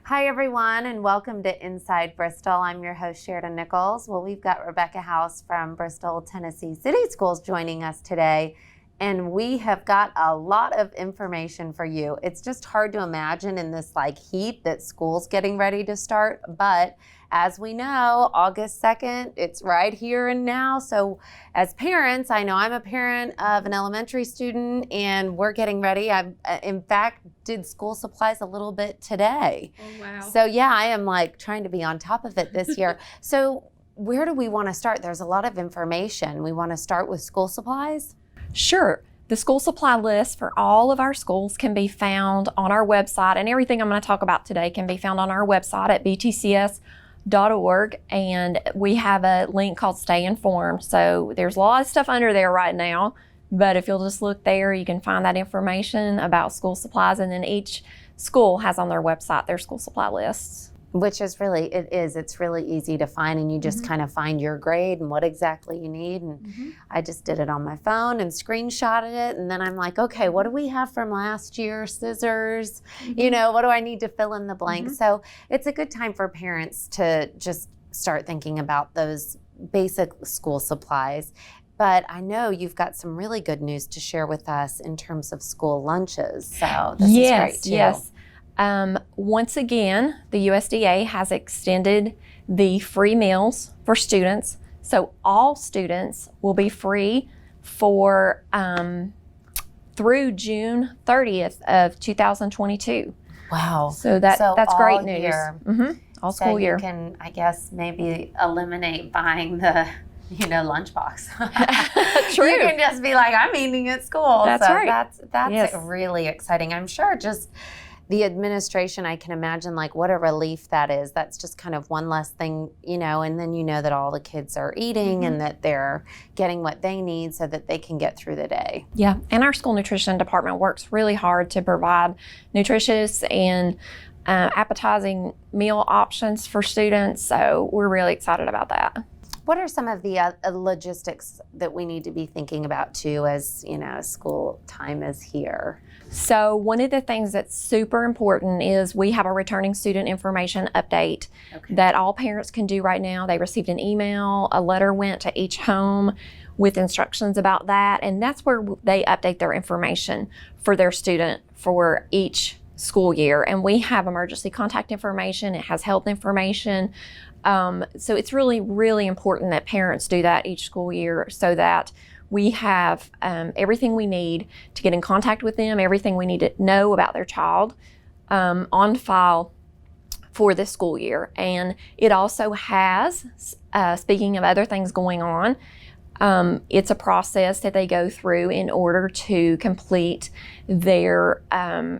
Hi, everyone, and welcome to Inside Bristol. I'm your host, Sheridan Nichols. Well, we've got Rebecca House from Bristol, Tennessee City Schools joining us today, and we have got a lot of information for you. It's just hard to imagine in this heat that school's getting ready to start, but as we know, August 2nd, it's right here and now. So as parents, I know I'm a parent of an elementary student and we're getting ready. I, in fact, did school supplies a little bit today. Oh, wow. So yeah, I am trying to be on top of it this year. So where do we want to start? There's a lot of information. We want to start with school supplies? Sure. The school supply list for all of our schools can be found on our website, and everything I'm going to talk about today can be found on our website at btcs.org, and we have a link called Stay Informed. So there's a lot of stuff under there right now, but if you'll just look there, you can find that information about school supplies, and then each school has on their website their school supply lists. Which is it's really easy to find, and you just kind of find your grade and what exactly you need. And I just did it on my phone and screenshotted it, and then I'm like, okay, what do we have from last year? Scissors, what do I need to fill in the blank? So it's a good time for parents to just start thinking about those basic school supplies. But I know you've got some really good news to share with us in terms of school lunches. So this is great too. Yes. Once again, the USDA has extended the free meals for students. So all students will be free for through June 30th of 2022. Wow. So that's great news. Year. All school year. You can, I guess, maybe eliminate buying the lunchbox. True. You can just be like, I'm eating at school. That's right. That's Yes. really exciting. I'm sure just the administration, I can imagine what a relief that is. That's just kind of one less thing, and then that all the kids are eating and that they're getting what they need so that they can get through the day. Yeah, and our school nutrition department works really hard to provide nutritious and appetizing meal options for students, so we're really excited about that. What are some of the logistics that we need to be thinking about too as, school time is here? So one of the things that's super important is we have a returning student information update that all parents can do right now. They received an email, a letter went to each home with instructions about that, and that's where they update their information for their student for each school year. And we have emergency contact information, it has health information. So it's really, really important that parents do that each school year so that we have everything we need to get in contact with them, everything we need to know about their child on file for this school year. And it also has, speaking of other things going on, it's a process that they go through in order to complete their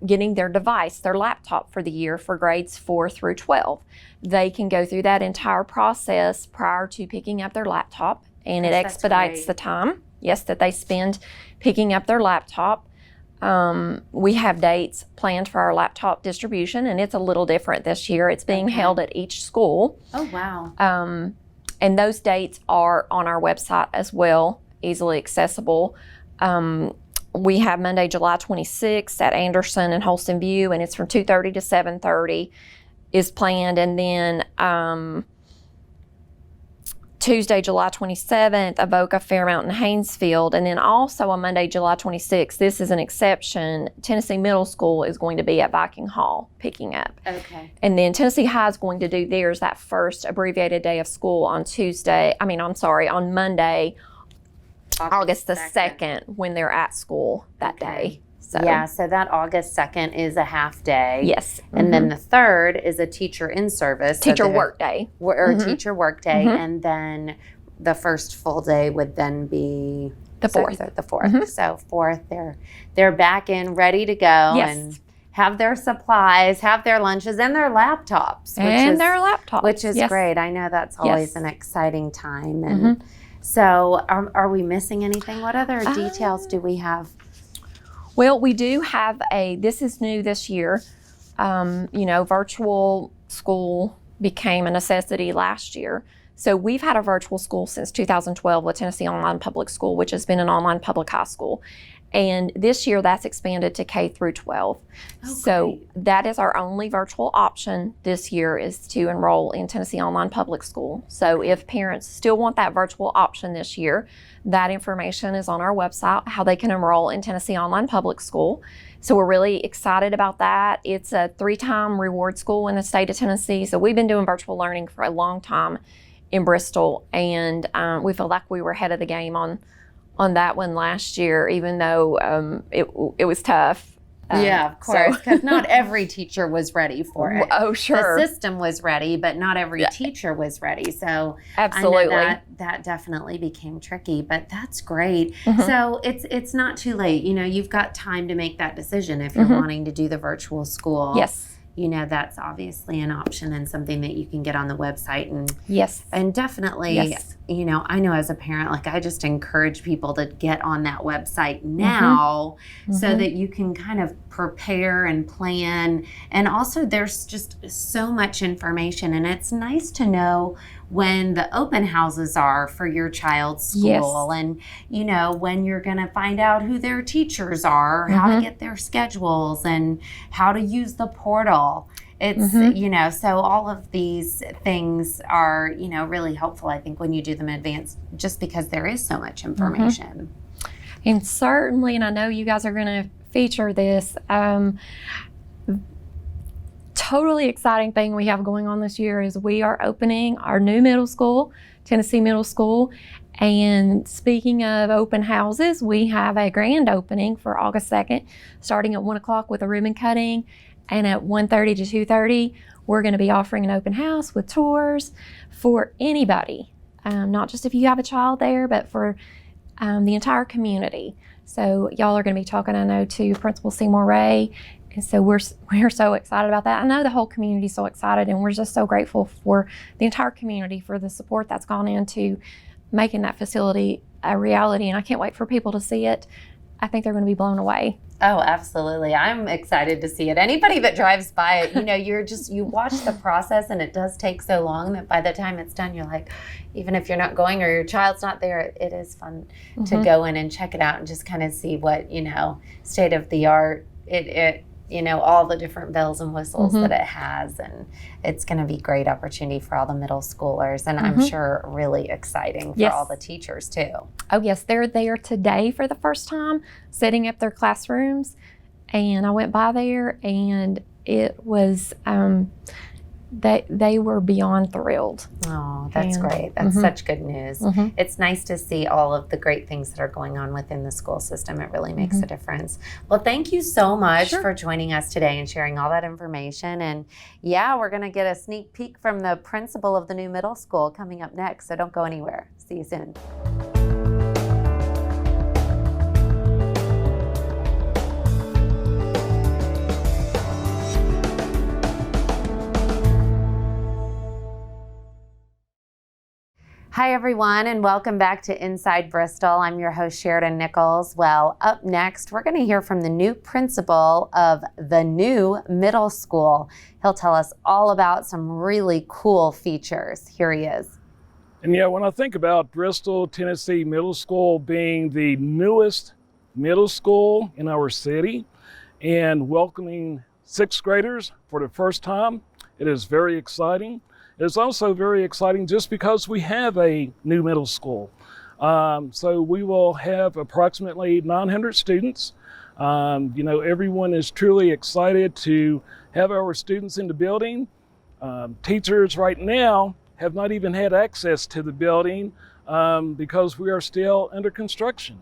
getting their device, their laptop for the year for grades 4 through 12. They can go through that entire process prior to picking up their laptop, and it expedites the time, that they spend picking up their laptop. We have dates planned for our laptop distribution, and it's a little different this year. It's being held at each school. Oh, wow. And those dates are on our website as well, easily accessible. We have Monday, July 26th at Anderson and Holston View, and it's from 2:30 to 7:30 is planned. And then Tuesday, July 27th, Avoca, Fairmount, and Haynesfield. And then also on Monday, July 26th, this is an exception, Tennessee Middle School is going to be at Viking Hall picking up. Okay. And then Tennessee High is going to do theirs that first abbreviated day of school on on Monday, August the 2nd, when they're at school that day. So so that August 2nd is a half day. Yes. And then the 3rd is a teacher in service. Teacher work day. Or teacher work day. And then the first full day would then be the 4th. The 4th. So 4th, they're back in, ready to go. And have their supplies, have their lunches, and their laptops. Which is great. I know that's always an exciting time. And so are we missing anything? What other details do we have? Well, we do have this is new this year. Virtual school became a necessity last year. So we've had a virtual school since 2012 with Tennessee Online Public School, which has been an online public high school. And this year that's expanded to K through 12. So great. that is our only virtual option this year, is to enroll in Tennessee Online Public School. So if parents still want that virtual option this year, that information is on our website, how they can enroll in Tennessee Online Public School. So we're really excited about that. It's a 3-time reward school in the state of Tennessee. So we've been doing virtual learning for a long time in Bristol, and we feel like we were ahead of the game on that one last year, even though it was tough. Yeah, of course, because not every teacher was ready for it. Oh, sure. The system was ready, but not every teacher was ready. So absolutely, I know that definitely became tricky, but that's great. So it's not too late. You've got time to make that decision if you're wanting to do the virtual school. Yes. That's obviously an option and something that you can get on the website. And yes. And definitely, yes. I know as a parent, like, I just encourage people to get on that website now so that you can kind of prepare and plan. And also there's just so much information, and it's nice to know when the open houses are for your child's school, and when you're going to find out who their teachers are, how to get their schedules, and how to use the portal. It's so all of these things are really helpful, I think, when you do them in advance, just because there is so much information. And certainly, and I know you guys are going to feature this, totally exciting thing we have going on this year is we are opening our new middle school, Tennessee Middle School. And speaking of open houses, we have a grand opening for August 2nd, starting at 1 o'clock with a ribbon cutting. And at 1:30 to 2:30, we're going to be offering an open house with tours for anybody, not just if you have a child there, but for the entire community. So y'all are going to be talking, I know, to Principal Seymour Ray. And so we're so excited about that. I know the whole community is so excited, and we're just so grateful for the entire community for the support that's gone into making that facility a reality. And I can't wait for people to see it. I think they're going to be blown away. Oh, absolutely. I'm excited to see it. Anybody that drives by it, you watch the process, and it does take so long that by the time it's done, you're like, even if you're not going or your child's not there, it is fun to go in and check it out and just kind of see what, state of the art all the different bells and whistles that it has. And it's going to be a great opportunity for all the middle schoolers, and I'm sure really exciting for all the teachers too. Oh yes, they're there today for the first time, setting up their classrooms. And I went by there, and it was, they were beyond thrilled. Oh, that's great. That's such good news. It's nice to see all of the great things that are going on within the school system. It really makes a difference. Well, thank you so much for joining us today and sharing all that information. And we're going to get a sneak peek from the principal of the new middle school coming up next. So don't go anywhere. See you soon. Hi, everyone, and welcome back to Inside Bristol. I'm your host, Sheridan Nichols. Well, up next, we're going to hear from the new principal of the new middle school. He'll tell us all about some really cool features. Here he is. And when I think about Bristol, Tennessee Middle School being the newest middle school in our city and welcoming sixth graders for the first time, it is very exciting. It's also very exciting just because we have a new middle school. So we will have approximately 900 students. Everyone is truly excited to have our students in the building. Teachers right now have not even had access to the building because we are still under construction.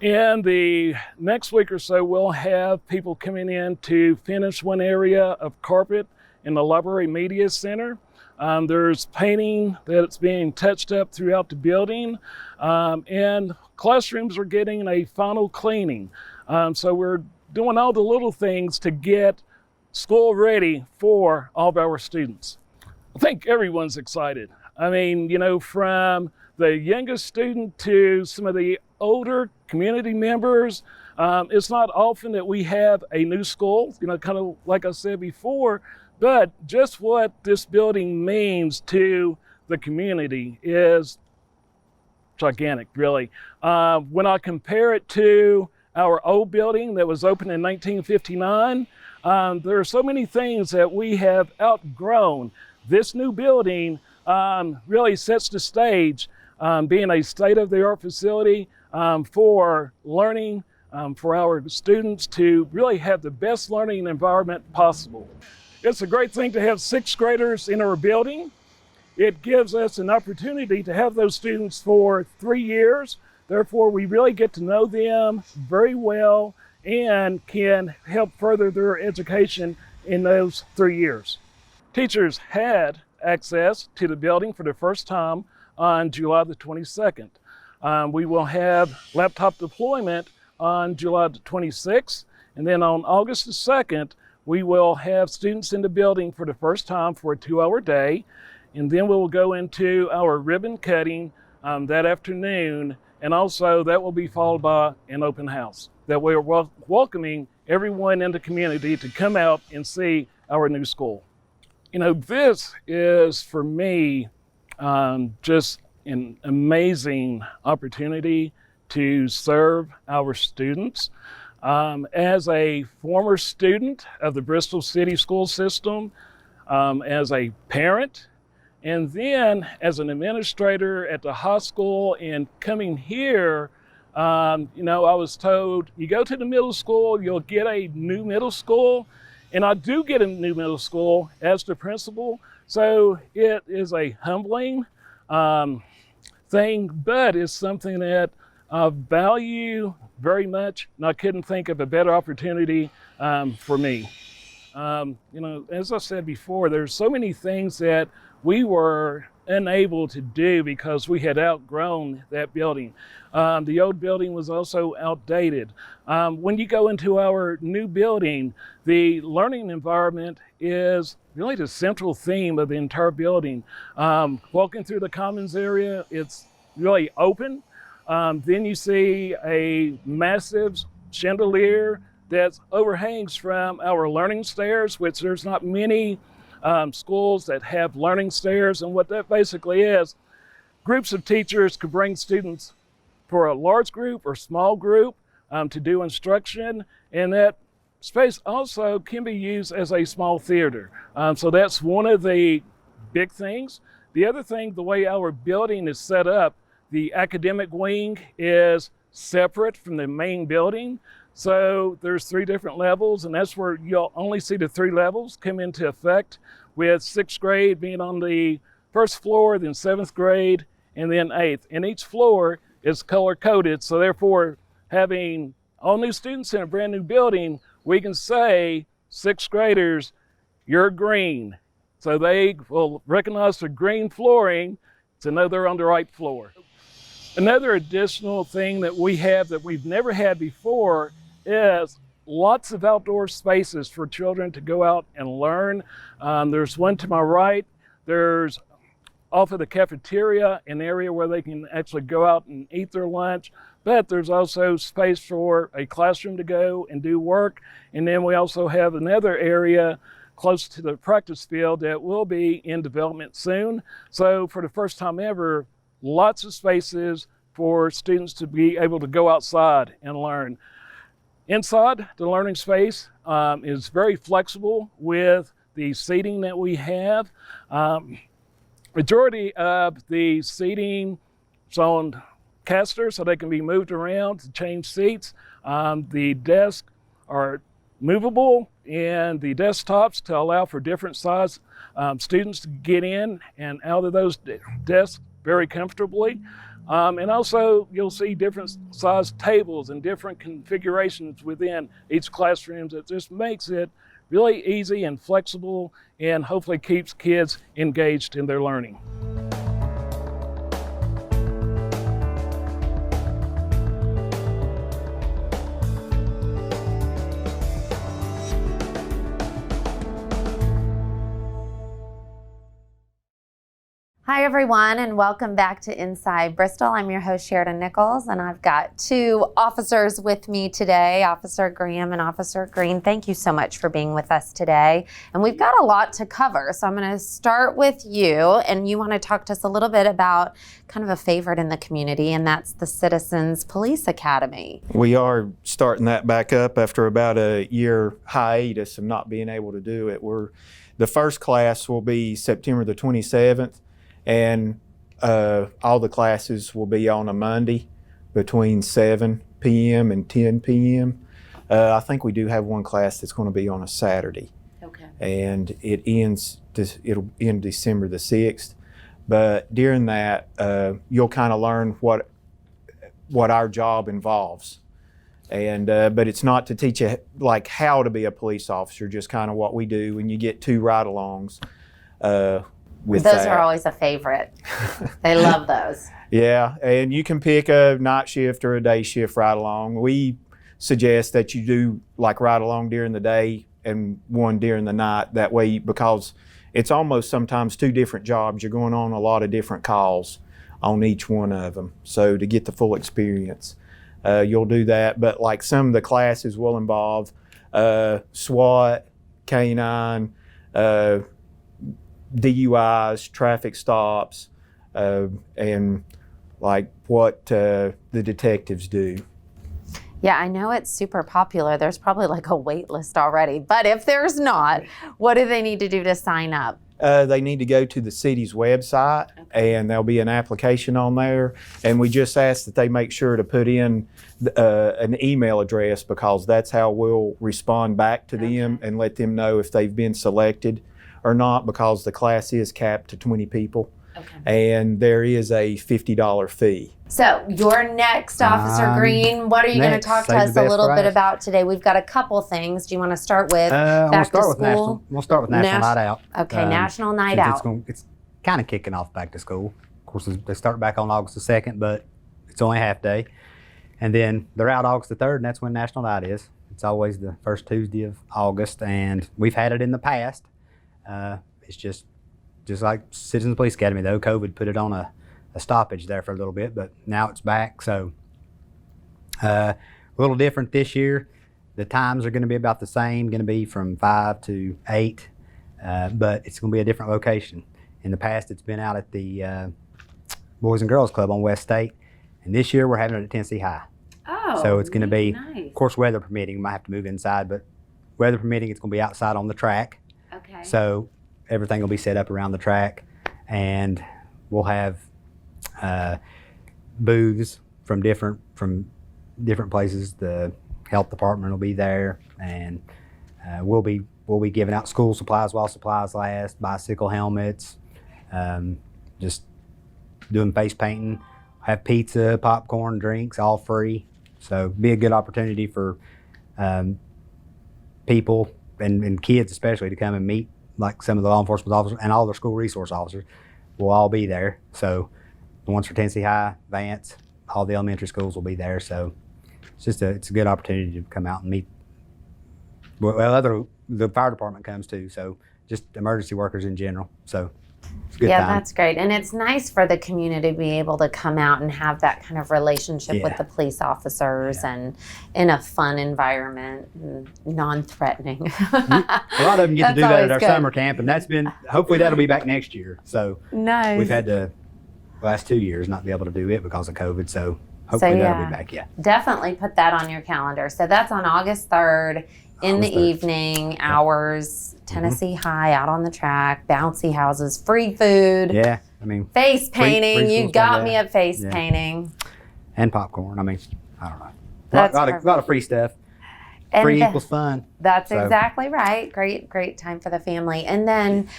And the next week or so, we'll have people coming in to finish one area of carpet in the Library Media Center. There's painting that's being touched up throughout the building, and classrooms are getting a final cleaning. So we're doing all the little things to get school ready for all of our students. I think everyone's excited. I mean, from the youngest student to some of the older community members, it's not often that we have a new school, kind of like I said before. But just what this building means to the community is gigantic, really. When I compare it to our old building that was opened in 1959. There are so many things that we have outgrown. This new building really sets the stage, being a state-of-the-art facility for learning, for our students to really have the best learning environment possible. It's a great thing to have sixth graders in our building. It gives us an opportunity to have those students for 3 years. Therefore, we really get to know them very well and can help further their education in those 3 years. Teachers had access to the building for the first time on July the 22nd. We will have laptop deployment on July the 26th, and then on August the 2nd, we will have students in the building for the first time for a 2-hour day, and then we will go into our ribbon cutting that afternoon, and also that will be followed by an open house. That we are welcoming everyone in the community to come out and see our new school. You know, this is for me just an amazing opportunity to serve our students. As a former student of the Bristol City School System, as a parent, and then as an administrator at the high school, and coming here, you know, I was told, you go to the middle school, you'll get a new middle school. And I do get a new middle school as the principal. So it is a humbling thing, but it's something that I value very much. And I couldn't think of a better opportunity for me. You know, as I said before, there's so many things that we were unable to do because we had outgrown that building. The old building was also outdated. When you go into our new building, the learning environment is really the central theme of the entire building. Walking through the commons area, it's really open. Then you see a massive chandelier that overhangs from our learning stairs, which there's not many schools that have learning stairs. And what that basically is, groups of teachers could bring students for a large group or small group to do instruction, and that space also can be used as a small theater. So that's one of the big things. The other thing, the way our building is set up, the academic wing is separate from the main building. So there's 3 different levels, and that's where you'll only see the 3 levels come into effect, with 6th grade being on the 1st floor, then 7th grade, and then 8th. And each floor is color-coded, so therefore having all new students in a brand new building, we can say, 6th graders, you're green. So they will recognize the green flooring to know they're on the right floor. Another additional thing that we have that we've never had before is lots of outdoor spaces for children to go out and learn. There's one to my right. There's off of the cafeteria, an area where they can actually go out and eat their lunch, but there's also space for a classroom to go and do work. And then we also have another area close to the practice field that will be in development soon. So for the first time ever, lots of spaces for students to be able to go outside and learn. Inside, the learning space is very flexible with the seating that we have. Majority of the seating is on casters, so they can be moved around to change seats. The desks are movable, and the desktops to allow for different size students to get in and out of those desks very comfortably. And also you'll see different size tables and different configurations within each classroom that just makes it really easy and flexible, and hopefully keeps kids engaged in their learning. Hi, everyone, and welcome back to Inside Bristol. I'm your host, Sheridan Nichols, and I've got two officers with me today, Officer Graham and Officer Green. Thank you so much for being with us today. And we've got a lot to cover, so I'm going to start with you, and you want to talk to us a little bit about kind of a favorite in the community, and that's the Citizens Police Academy. We are starting that back up after about a year hiatus of not being able to do it. The first class will be September the 27th. And all the classes will be on a Monday between 7 p.m. and 10 p.m. I think we do have one class that's going to be on a Saturday. Okay. And it'll end December the 6th. But during that, you'll kind of learn what our job involves. And but it's not to teach you like how to be a police officer, just kind of what we do. And you get 2 ride-alongs. With those that. are always a favorite. They love those. Yeah, and you can pick a night shift or a day shift ride along. We suggest that you do like ride along during the day and one during the night. That way, because it's almost sometimes 2 different jobs. You're going on a lot of different calls on each one of them. So to get the full experience, you'll do that. But like some of the classes will involve SWAT, K9, DUIs, traffic stops, and like what the detectives do. Yeah, I know it's super popular. There's probably like a wait list already. But if there's not, what do they need to do to sign up? They need to go to the city's website, and there'll be an application on there. And we just ask that they make sure to put in an email address, because that's how we'll respond back to them and let them know if they've been selected or not, because the class is capped to 20 people. And there is a $50 fee. So your next, Officer Green, what are you going to talk to us a little bit about today? We've got a couple things. Do you want to start with back to school? We'll start with National Night Out. Okay, National Night Out. It's kind of kicking off back to school. Of course, they start back on August the 2nd, but it's only half day. And then they're out August the 3rd, and that's when National Night is. It's always the first Tuesday of August, and we've had it in the past. It's just like Citizens Police Academy, though. COVID put it on a stoppage there for a little bit, but now it's back. So a little different this year. The times are going to be about the same, going to be from 5 to 8, but it's going to be a different location. In the past, it's been out at the Boys and Girls Club on West State, and this year we're having it at Tennessee High. Oh, so it's going to be, nice. Of course, weather permitting. We might have to move inside, but weather permitting, it's going to be outside on the track. Okay. So everything will be set up around the track, and we'll have booths from different places. The health department will be there, and we'll be giving out school supplies while supplies last, bicycle helmets, just doing face painting, have pizza, popcorn, drinks, all free. So be a good opportunity for people and kids especially to come and meet like some of the law enforcement officers, and all their school resource officers will all be there. So the ones for Tennessee High, Vance, all the elementary schools will be there. So it's a good opportunity to come out and meet. Well, the fire department comes too. So just emergency workers in general. So it's a good time. That's great. And it's nice for the community to be able to come out and have that kind of relationship with the police officers and in a fun environment, and non-threatening. A lot of them get to do that at our summer camp, and hopefully that'll be back next year. So nice. We've had the last 2 years not be able to do it because of COVID. So hopefully that'll be back, Definitely put that on your calendar. So that's on August 3rd in the evening hours, Tennessee High, out on the track, bouncy houses, free food. Yeah, I mean. Face painting. Free You got me at face painting. And popcorn. I mean, I don't know. That's a lot of free stuff. And free equals fun. That's exactly right. Great time for the family. And then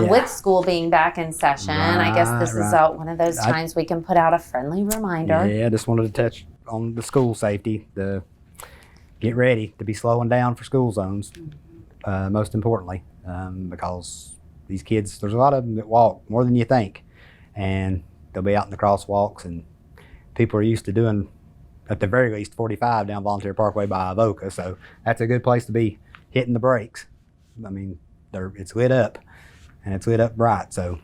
with school being back in session, I guess this is one of those times we can put out a friendly reminder. Yeah, I just wanted to touch on the school safety. Get ready to be slowing down for school zones, most importantly, because these kids, there's a lot of them that walk more than you think, and they'll be out in the crosswalks, and people are used to doing, at the very least, 45 down Volunteer Parkway by Avoca, so that's a good place to be hitting the brakes. I mean, it's lit up, and it's lit up bright, so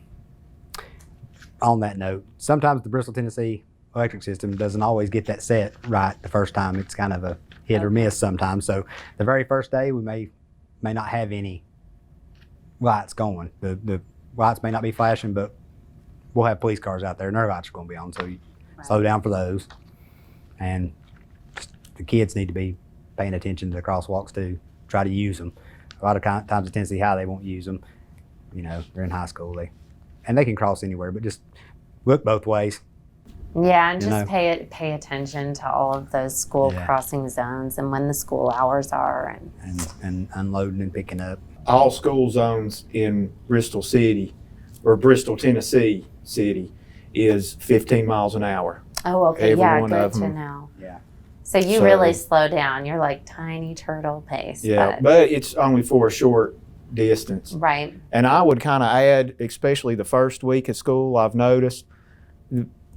on that note, sometimes the Bristol, Tennessee electric system doesn't always get that set right the first time. It's kind of a hit or miss sometimes. So the very first day, we may not have any lights going. The lights may not be flashing, but we'll have police cars out there and their lights are going to be on. So you slow down for those. And the kids need to be paying attention to the crosswalks too. Try to use them. A lot of times at Tennessee High, they won't use them. You know, they're in high school. And they can cross anywhere, but just look both ways. Yeah, and just pay attention to all of those school crossing zones and when the school hours are. And unloading and picking up. All school zones in Bristol City, or Bristol, Tennessee City, is 15 miles an hour. Oh, okay. Every Yeah, one good of to them. know. Yeah. So you really slow down. You're like tiny turtle pace. Yeah, but it's only for a short distance. Right. And I would kind of add, especially the first week of school, I've noticed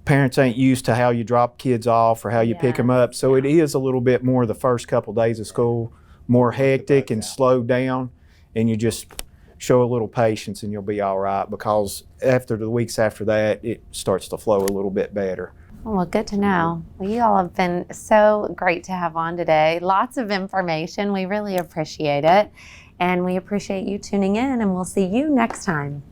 parents ain't used to how you drop kids off or how you pick them up. So it is a little bit more the first couple days of school, more hectic and slowed down. And you just show a little patience and you'll be all right, because after the weeks after that, it starts to flow a little bit better. Well, good to know. Well, you all have been so great to have on today. Lots of information. We really appreciate it. And we appreciate you tuning in, and we'll see you next time.